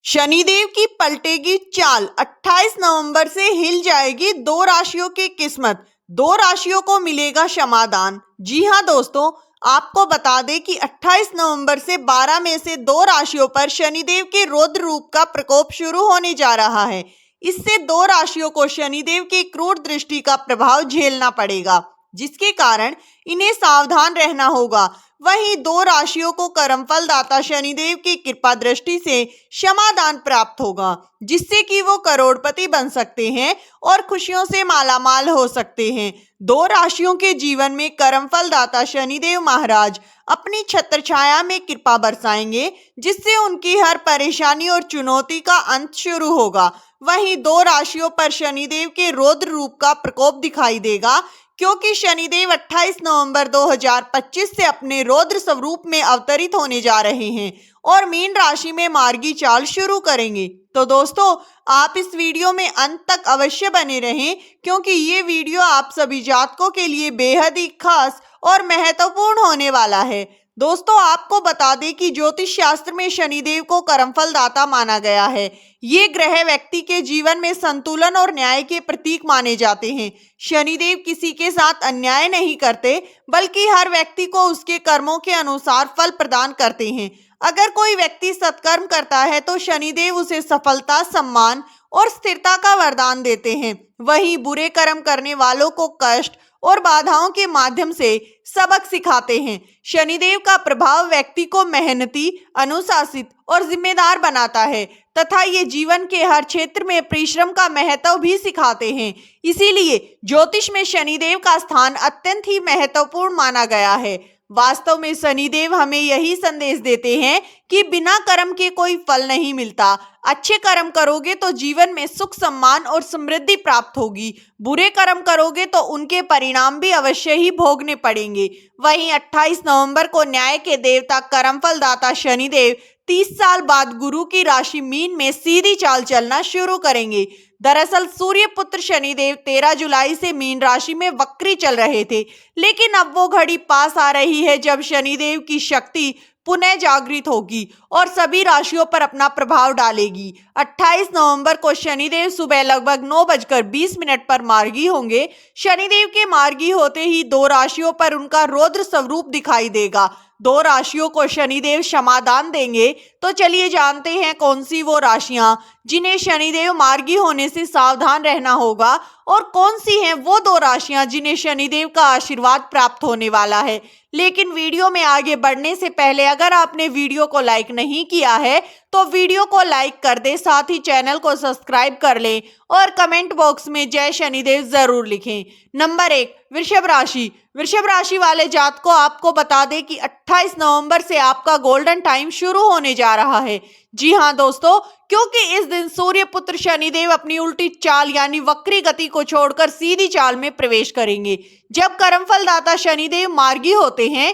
शनिदेव की पलटेगी चाल। 28 नवंबर से हिल जाएगी दो राशियों की किस्मत। दो राशियों को मिलेगा क्षमादान। जी हां दोस्तों, आपको बता दें कि 28 नवंबर से 12 मई से दो राशियों पर शनिदेव के रौद्र रूप का प्रकोप शुरू होने जा रहा है। इससे दो राशियों को शनिदेव की क्रूर दृष्टि का प्रभाव झेलना पड़ेगा, जिसके कारण इन्हें सावधान रहना होगा। वहीं दो राशियों को कर्मफल दाता शनिदेव की कृपा दृष्टि से क्षमादान प्राप्त होगा, जिससे कि वो करोड़पति बन सकते हैं और खुशियों से मालामाल हो सकते हैं। दो राशियों के जीवन में कर्मफल दाता शनिदेव महाराज अपनी छत्र छाया में कृपा बरसाएंगे, जिससे उनकी हर परेशानी और चुनौती का अंत शुरू होगा। वहीं दो राशियों पर शनिदेव के रौद्र रूप का प्रकोप दिखाई देगा, क्योंकि शनिदेव 28 नवंबर 2025 से अपने रौद्र स्वरूप में अवतरित होने जा रहे हैं और मीन राशि में मार्गी चाल शुरू करेंगे। तो दोस्तों, आप इस वीडियो में अंत तक अवश्य बने रहें, क्योंकि ये वीडियो आप सभी जातकों के लिए बेहद ही खास और महत्वपूर्ण होने वाला है। दोस्तों, आपको बता दें कि ज्योतिष शास्त्र में शनिदेव को कर्मफल दाता माना गया है। ये ग्रह व्यक्ति के जीवन में संतुलन और न्याय के प्रतीक माने जाते हैं। शनिदेव किसी के साथ अन्याय नहीं करते, बल्कि हर व्यक्ति को उसके कर्मों के अनुसार फल प्रदान करते हैं। अगर कोई व्यक्ति सत्कर्म करता है तो शनिदेव उसे सफलता, सम्मान और स्थिरता का वरदान देते हैं। वहीं बुरे कर्म करने वालों को कष्ट और बाधाओं के माध्यम से सबक सिखाते हैं। शनिदेव का प्रभाव व्यक्ति को मेहनती, अनुशासित और जिम्मेदार बनाता है तथा ये जीवन के हर क्षेत्र में परिश्रम का महत्व भी सिखाते हैं। इसीलिए ज्योतिष में शनिदेव का स्थान अत्यंत ही महत्वपूर्ण माना गया है। वास्तव में शनिदेव हमें यही संदेश देते हैं कि बिना कर्म के कोई फल नहीं मिलता। अच्छे कर्म करोगे तो जीवन में सुख, सम्मान और समृद्धि प्राप्त होगी। बुरे कर्म करोगे तो उनके परिणाम भी अवश्य ही भोगने पड़ेंगे। वहीं 28 नवंबर को न्याय के देवता, कर्मफल दाता शनिदेव 30 साल बाद गुरु की राशि मीन में सीधी चाल चलना शुरू करेंगे। दरअसल सूर्य पुत्र शनिदेव 13 जुलाई से मीन राशि में वक्री चल रहे थे, लेकिन अब वो घड़ी पास आ रही है जब शनिदेव की शक्ति पुनः जागृत होगी और सभी राशियों पर अपना प्रभाव डालेगी। 28 नवंबर को शनिदेव सुबह लगभग 9:20 पर मार्गी होंगे। शनिदेव के मार्गी होते ही दो राशियों पर उनका रौद्र स्वरूप दिखाई देगा। दो राशियों को शनिदेव क्षमादान देंगे। तो चलिए जानते हैं कौन सी वो राशियां जिन्हें शनिदेव मार्गी होने से सावधान रहना होगा, और कौन सी हैं वो दो राशियां जिन्हें शनिदेव का आशीर्वाद प्राप्त होने वाला है। लेकिन वीडियो में आगे बढ़ने से पहले अगर आपने वीडियो को लाइक नहीं किया है तो वीडियो को लाइक कर दे, साथ ही चैनल को सब्सक्राइब कर लें और कमेंट बॉक्स में जय शनिदेव जरूर लिखें। नंबर 1, वृषभ राशि। वृषभ राशि वाले जातकों, आपको बता दें कि 28 नवंबर से आपका गोल्डन टाइम शुरू होने जा रहा है। जी हां दोस्तों, क्योंकि इस दिन सूर्य पुत्र शनिदेव अपनी उल्टी चाल यानी वक्री गति को छोड़कर सीधी चाल में प्रवेश करेंगे। जब कर्मफल दाता शनिदेव मार्गी होते हैं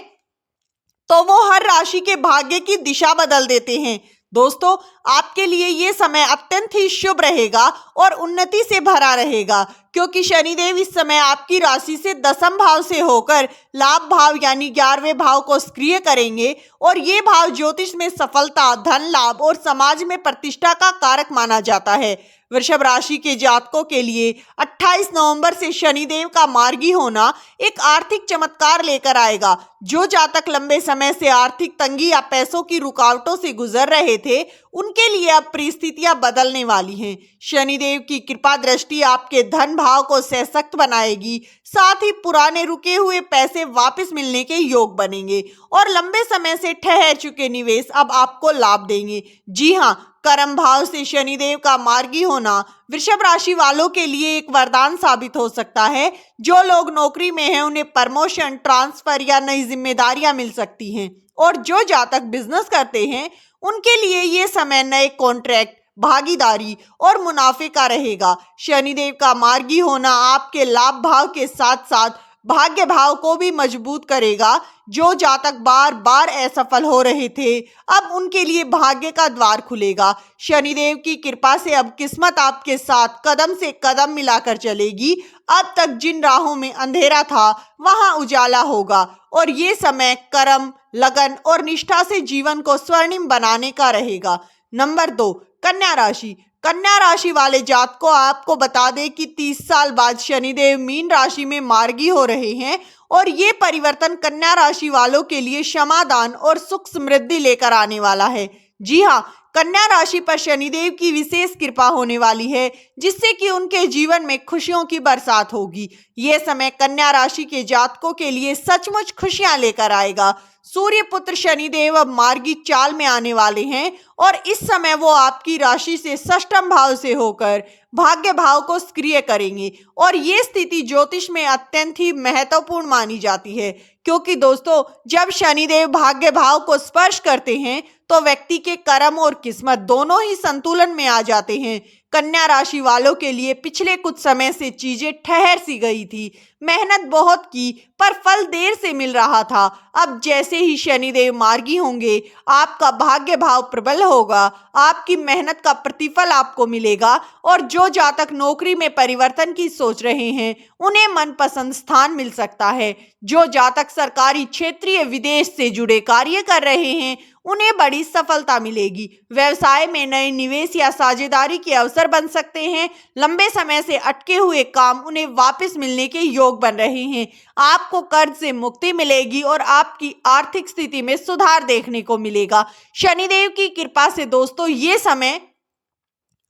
तो वो हर राशि के भाग्य की दिशा बदल देते हैं। दोस्तों, आपके लिए ये समय अत्यंत ही शुभ रहेगा और उन्नति से भरा रहेगा, क्योंकि शनिदेव इस समय आपकी राशि से दसम भाव से होकर लाभ भाव यानी 11वें भाव को सक्रिय करेंगे, और ये भाव ज्योतिष में सफलता, धन लाभ और समाज में प्रतिष्ठा का कारक माना जाता है। वृषभ राशि के जातकों के लिए 28 नवंबर से शनिदेव का मार्गी होना एक आर्थिक चमत्कार लेकर आएगा। जो जातक लंबे समय से आर्थिक तंगी या पैसों की रुकावटों से गुजर रहे थे, उनके लिए अब परिस्थितियां बदलने वाली हैं। शनिदेव की कृपा दृष्टि आपके धन भाव को सशक्त बनाएगी, साथ ही पुराने रुके हुए पैसे वापस मिलने के योग बनेंगे और लंबे समय से ठहर चुके निवेश अब आपको लाभ देंगे। जी हाँ, कर्म भाव से शनिदेव का मार्गी होना वृषभ राशि वालों के लिए एक वरदान साबित हो सकता है। जो लोग नौकरी में हैं उन्हें प्रमोशन, ट्रांसफर या नई जिम्मेदारियां मिल सकती हैं, और जो जातक बिजनेस करते हैं उनके लिए ये समय नए कॉन्ट्रैक्ट, भागीदारी और मुनाफे का रहेगा। शनिदेव का मार्गी होना आपके लाभ भाव के साथ साथ भाग्य भाव को भी मजबूत करेगा। जो जातक बार बार असफल हो रहे थे, अब उनके लिए भाग्य का द्वार खुलेगा। शनिदेव की कृपा से अब किस्मत आपके साथ कदम से कदम मिलाकर चलेगी। अब तक जिन राहों में अंधेरा था वहां उजाला होगा, और ये समय कर्म, लगन और निष्ठा से जीवन को स्वर्णिम बनाने का रहेगा। नंबर 2, कन्या राशि। कन्या राशि वाले जातक को आपको बता दें कि 30 साल बाद शनिदेव मीन राशि में मार्गी हो रहे हैं और ये परिवर्तन कन्या राशि वालों के लिए समाधान और सुख समृद्धि लेकर आने वाला है। जी हाँ, कन्या राशि पर शनिदेव की विशेष कृपा होने वाली है, जिससे कि उनके जीवन में खुशियों की बरसात होगी। ये समय कन्या राशि के जातकों के लिए सचमुच खुशियां लेकर आएगा। सूर्य पुत्र शनिदेव अब मार्गी चाल में आने वाले हैं और इस समय वो आपकी राशि से षष्ठम भाव से होकर भाग्य भाव को सक्रिय करेंगे और ये स्थिति ज्योतिष में अत्यंत ही महत्वपूर्ण मानी जाती है, क्योंकि दोस्तों जब शनिदेव भाग्य भाव को स्पर्श करते हैं तो व्यक्ति के कर्म और किस्मत दोनों ही संतुलन में आ जाते हैं। कन्या राशि वालों के लिए पिछले कुछ समय से चीजें ठहर सी गई थी, मेहनत बहुत की पर फल देर से मिल रहा था। अब जैसे ही शनिदेव मार्गी होंगे आपका भाग्य भाव प्रबल होगा, आपकी मेहनत का प्रतिफल आपको मिलेगा और जो जातक नौकरी में परिवर्तन की सोच रहे हैं उन्हें मनपसंद स्थान मिल सकता है। जो जातक सरकारी क्षेत्रीय विदेश से जुड़े कार्य कर रहे हैं उन्हें बड़ी सफलता मिलेगी। व्यवसाय में नए निवेश या साझेदारी के अवसर बन सकते हैं। लंबे समय से अटके हुए काम उन्हें वापस मिलने के योग बन रहे हैं। आपको कर्ज से मुक्ति मिलेगी और आपकी आर्थिक स्थिति में सुधार देखने को मिलेगा। शनिदेव की कृपा से दोस्तों ये समय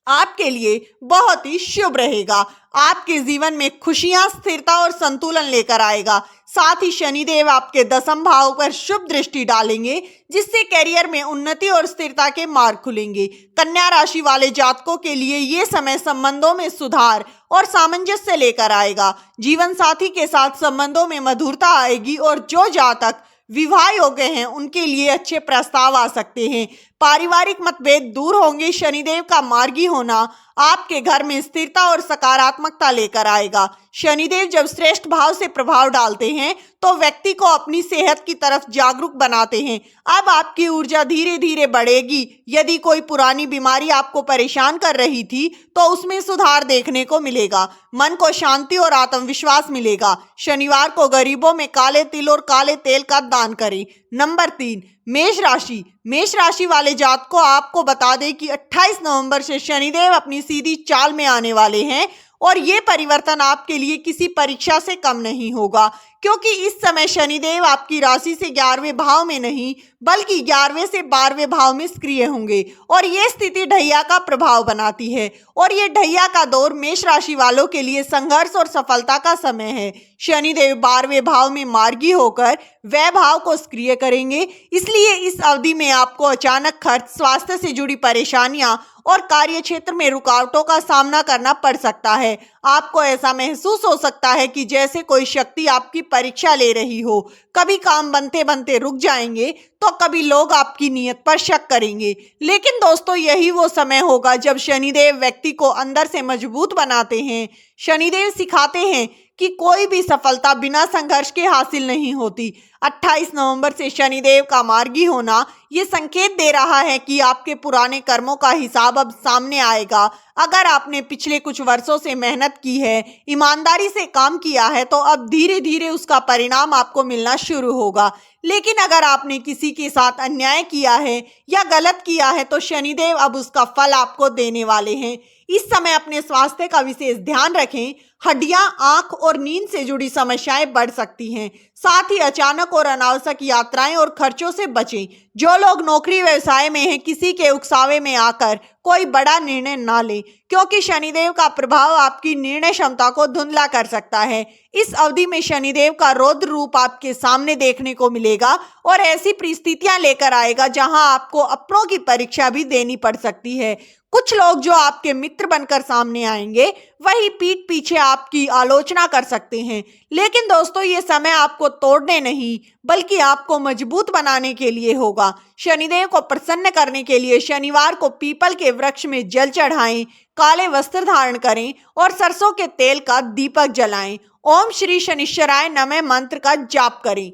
आपके लिए बहुत ही शुभ रहेगा। आपके जीवन में खुशियां, स्थिरता और संतुलन लेकर आएगा। साथ ही शनिदेव आपके दसम भाव पर शुभ दृष्टि डालेंगे, जिससे करियर में उन्नति और स्थिरता के मार्ग खुलेंगे। कन्या राशि वाले जातकों के लिए ये समय संबंधों में सुधार और सामंजस्य लेकर आएगा। जीवन साथी के साथ संबंधों में मधुरता आएगी और जो जातक विवाह योग्य हैं उनके लिए अच्छे प्रस्ताव आ सकते हैं। पारिवारिक मतभेद दूर होंगे। शनिदेव का मार्गी होना आपके घर में स्थिरता और सकारात्मकता लेकर आएगा। शनिदेव जब श्रेष्ठ भाव से प्रभाव डालते हैं तो व्यक्ति को अपनी सेहत की तरफ जागरूक बनाते हैं। अब आपकी ऊर्जा धीरे धीरे बढ़ेगी। यदि कोई पुरानी बीमारी आपको परेशान कर रही थी तो उसमें सुधार देखने को मिलेगा। मन को शांति और आत्मविश्वास मिलेगा। शनिवार को गरीबों में काले तिल और काले तेल का दान करें। नंबर 3, मेष राशि। मेष राशि वाले जातक को आपको बता दें कि 28 नवंबर से शनिदेव अपनी सीधी चाल में आने वाले हैं और ये परिवर्तन आपके लिए किसी परीक्षा से कम नहीं होगा, क्योंकि इस समय शनिदेव आपकी राशि से 11वें भाव में नहीं बल्कि 11वें से 12वें भाव में सक्रिय होंगे और ये स्थिति ढैया का प्रभाव बनाती है और ये ढैया का दौर मेष राशि वालों के लिए संघर्ष और सफलता का समय है। शनिदेव 12वें भाव में मार्गी होकर व्यय भाव को सक्रिय करेंगे, इसलिए इस अवधि में आपको अचानक खर्च, स्वास्थ्य से जुड़ी परेशानियां और कार्य क्षेत्र में रुकावटों का सामना करना पड़ सकता है। आपको ऐसा महसूस हो सकता है कि जैसे कोई शक्ति आपकी परीक्षा ले रही हो। कभी काम बनते बनते रुक जाएंगे तो कभी लोग आपकी नीयत पर शक करेंगे। लेकिन दोस्तों यही वो समय होगा जब शनिदेव व्यक्ति को अंदर से मजबूत बनाते हैं। शनिदेव सिखाते हैं कि कोई भी सफलता बिना संघर्ष के हासिल नहीं होती। 28 नवंबर से शनिदेव का मार्गी होना ये संकेत दे रहा है कि आपके पुराने कर्मों का हिसाब अब सामने आएगा। अगर आपने पिछले कुछ वर्षों से मेहनत की है, ईमानदारी से काम किया है, तो अब धीरे धीरे उसका परिणाम आपको मिलना शुरू होगा। लेकिन अगर आपने किसी के साथ अन्याय किया है या गलत किया है तो शनिदेव अब उसका फल आपको देने वाले हैं। इस समय अपने स्वास्थ्य का विशेष ध्यान रखें। हड्डियां, आंख और नींद से जुड़ी समस्याएं बढ़ सकती हैं। साथ ही अचानक और अनावश्यक यात्राएं और खर्चों से बचें। जो लोग नौकरी व्यवसाय में हैं, किसी के उकसावे में आकर कोई बड़ा निर्णय ना लें, क्योंकि शनिदेव का प्रभाव आपकी निर्णय क्षमता को धुंधला कर सकता है। इस अवधि में शनिदेव का रौद्र रूप आपके सामने देखने को मिलेगा और ऐसी परिस्थितियां लेकर आएगा जहां आपको अपनों की परीक्षा भी देनी पड़ सकती है। कुछ लोग जो आपके मित्र बनकर सामने आएंगे वही पीठ पीछे आपकी आलोचना कर सकते हैं। लेकिन दोस्तों ये समय आपको तोड़ने नहीं बल्कि आपको मजबूत बनाने के लिए होगा। शनिदेव को प्रसन्न करने के लिए शनिवार को पीपल के वृक्ष में जल चढ़ाएं, काले वस्त्र धारण करें और सरसों के तेल का दीपक जलाएं। ओम श्री शनिश्चराय नमः मंत्र का जाप करें।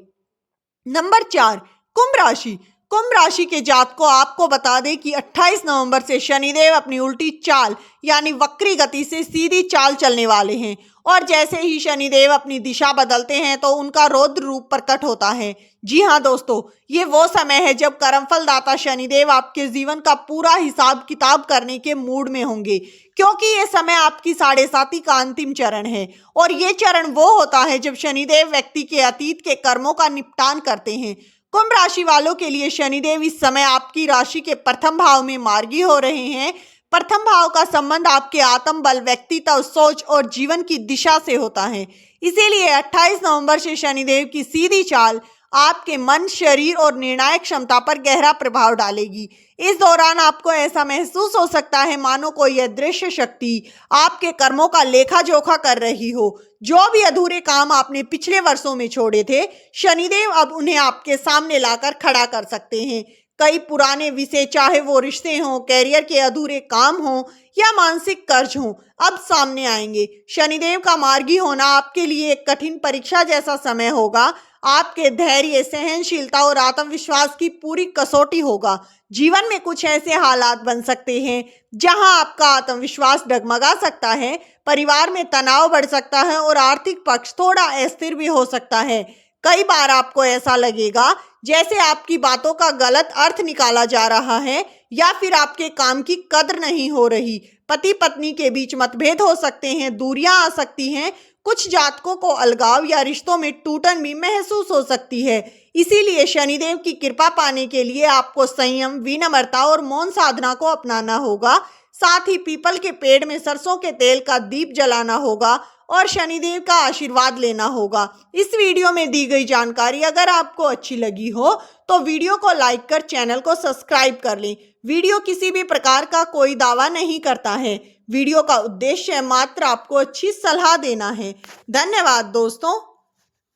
नंबर 4, कुंभ राशि। कुंभ राशि के जातक को आपको बता दें कि 28 नवंबर से शनिदेव अपनी उल्टी चाल यानी वक्री गति से सीधी चाल चलने वाले हैं और जैसे ही शनिदेव अपनी दिशा बदलते हैं तो उनका रौद्र रूप प्रकट होता है। जी हाँ दोस्तों, ये वो समय है जब कर्मफल दाता शनिदेव आपके जीवन का पूरा हिसाब किताब करने के मूड में होंगे, क्योंकि ये समय आपकी 7.5 का अंतिम चरण है। और ये चरण वो होता है जब शनिदेव व्यक्ति के अतीत के कर्मों का निपटान करते हैं। कुंभ राशि वालों के लिए शनिदेव इस समय आपकी राशि के प्रथम भाव में मार्गी हो रहे हैं। प्रथम भाव का संबंध आपके आत्म बल, व्यक्तित्व, सोच और जीवन की दिशा से होता है। इसीलिए 28 नवंबर से शनिदेव की सीधी चाल आपके मन, शरीर और निर्णायक क्षमता पर गहरा प्रभाव डालेगी। इस दौरान आपको ऐसा महसूस हो सकता है मानो कोई अदृश्य शक्ति आपके कर्मों का लेखा जोखा कर रही हो। जो भी अधूरे काम आपने पिछले वर्षों में छोड़े थे, शनिदेव अब उन्हें आपके सामने लाकर खड़ा कर सकते हैं। कई पुराने विषय, चाहे वो रिश्ते हों, कैरियर के अधूरे काम हों या मानसिक कर्ज हों, अब सामने आएंगे। शनिदेव का मार्गी होना आपके लिए एक कठिन परीक्षा जैसा समय होगा। आपके धैर्य, सहनशीलता और आत्मविश्वास की पूरी कसौटी होगा। जीवन में कुछ ऐसे हालात बन सकते हैं जहां आपका आत्मविश्वास डगमगा सकता है, परिवार में तनाव बढ़ सकता है और आर्थिक पक्ष थोड़ा अस्थिर भी हो सकता है। कई बार आपको ऐसा लगेगा जैसे आपकी बातों का गलत अर्थ निकाला जा रहा है या फिर आपके काम की कद्र नहीं हो रही। पति पत्नी के बीच मतभेद हो सकते हैं, दूरियां आ सकती हैं। कुछ जातकों को अलगाव या रिश्तों में टूटन भी महसूस हो सकती है। इसीलिए शनिदेव की कृपा पाने के लिए आपको संयम, विनम्रता और मौन साधना को अपनाना होगा। साथ ही पीपल के पेड़ में सरसों के तेल का दीप जलाना होगा और शनिदेव का आशीर्वाद लेना होगा। इस वीडियो में दी गई जानकारी अगर आपको अच्छी लगी हो तो वीडियो को लाइक कर चैनल को सब्सक्राइब कर लें। वीडियो किसी भी प्रकार का कोई दावा नहीं करता है। वीडियो का उद्देश्य मात्र आपको अच्छी सलाह देना है। धन्यवाद दोस्तों।